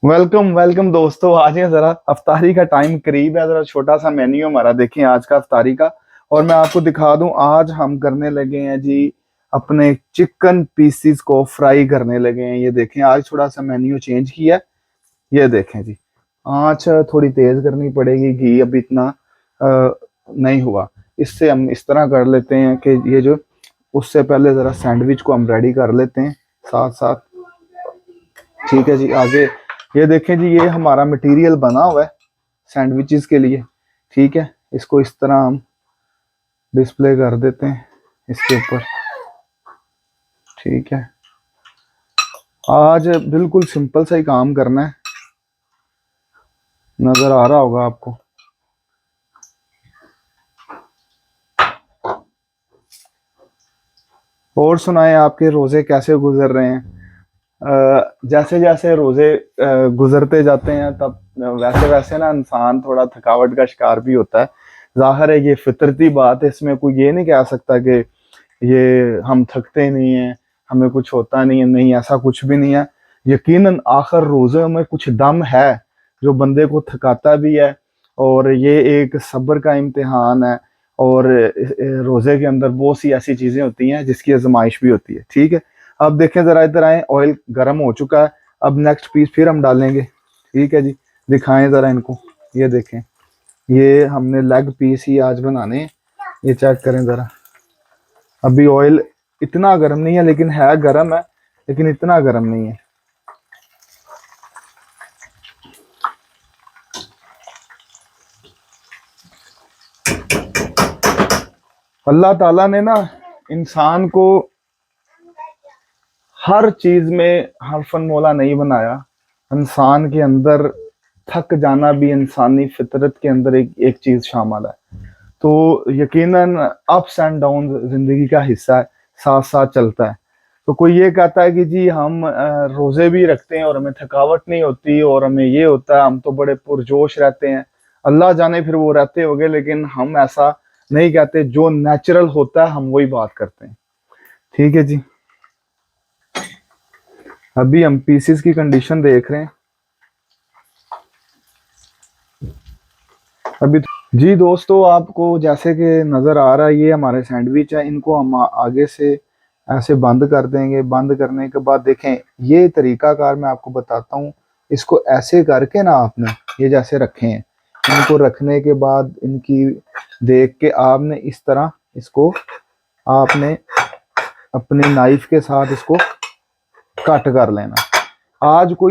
Welcome welcome दोस्तों, आज है जरा अफ्तारी का टाइम करीब है। जरा छोटा सा मेन्यू हमारा देखें आज का अफ्तारी का। और मैं आपको दिखा दूं, आज हम करने लगे हैं जी अपने चिकन पीसीस को फ्राई करने लगे हैं। ये देखें, आज थोड़ा सा मेन्यू चेंज किया है। ये देखें जी, आंच थोड़ी तेज करनी पड़ेगी, घी अभी इतना नहीं हुआ। इससे हम इस तरह कर लेते हैं कि ये जो, उससे पहले जरा सैंडविच को हम रेडी कर लेते हैं साथ साथ। ठीक है जी, आगे ये देखें जी, ये हमारा मटेरियल बना हुआ है सैंडविचेस के लिए। ठीक है, इसको इस तरह हम डिस्प्ले कर देते हैं इसके ऊपर। ठीक है, आज बिल्कुल सिंपल सा ही काम करना है, नजर आ रहा होगा आपको। और सुनाए, आपके रोजे कैसे गुजर रहे हैं? जैसे जैसे रोजे गुजरते जाते हैं तब वैसे वैसे ना इंसान थोड़ा थकावट का शिकार भी होता है। जाहिर है, ये फितरती बात है, इसमें कोई ये नहीं कह सकता कि ये हम थकते नहीं हैं, हमें कुछ होता नहीं है। नहीं, ऐसा कुछ भी नहीं है। यकीनन आखिर रोजे में कुछ दम है जो बंदे को थकाता भी है। और ये एक सब्र का इम्तिहान है। और रोजे के अंदर बहुत सी ऐसी चीजें होती हैं जिसकी आजमाइश भी होती है। ठीक है, अब देखें जरा, इधर आए, ऑयल गर्म हो चुका है। अब नेक्स्ट पीस फिर हम डालेंगे। ठीक है जी, दिखाएं जरा इनको। ये देखें, ये हमने लेग पीस ही आज बनाने हैं। ये चेक करें जरा, अभी ऑयल इतना गर्म नहीं है, लेकिन है गर्म है, लेकिन इतना गर्म नहीं है। अल्लाह ताला ने ना इंसान को हर चीज में हरफन मौला नहीं बनाया। इंसान के अंदर थक जाना भी इंसानी फितरत के अंदर एक चीज शामिल है। तो यकीनन अप्स एंड डाउन जिंदगी का हिस्सा है, साथ साथ चलता है। तो कोई ये कहता है कि जी हम रोजे भी रखते हैं और हमें थकावट नहीं होती और हमें ये होता है, हम तो बड़े पुरजोश रहते हैं। अल्लाह जाने फिर वो रहते होंगे, लेकिन हम ऐसा नहीं कहते। जो नेचुरल होता है हम वही बात करते हैं। ठीक है जी, अभी हम पीसीस की कंडीशन देख रहे हैं अभी। जी दोस्तों, आपको जैसे कि नज़र आ रहा है, ये हमारे सैंडविच है। इनको हम आगे से ऐसे बंद कर देंगे। बंद करने के बाद देखें, ये तरीकाकार मैं आपको बताता हूँ। इसको ऐसे करके ना आपने ये जैसे रखे हैं, इनको रखने के बाद इनकी देख के आपने इस तरह इसको आपने अपने नाइफ के साथ इसको कट कर लेना। आज कोई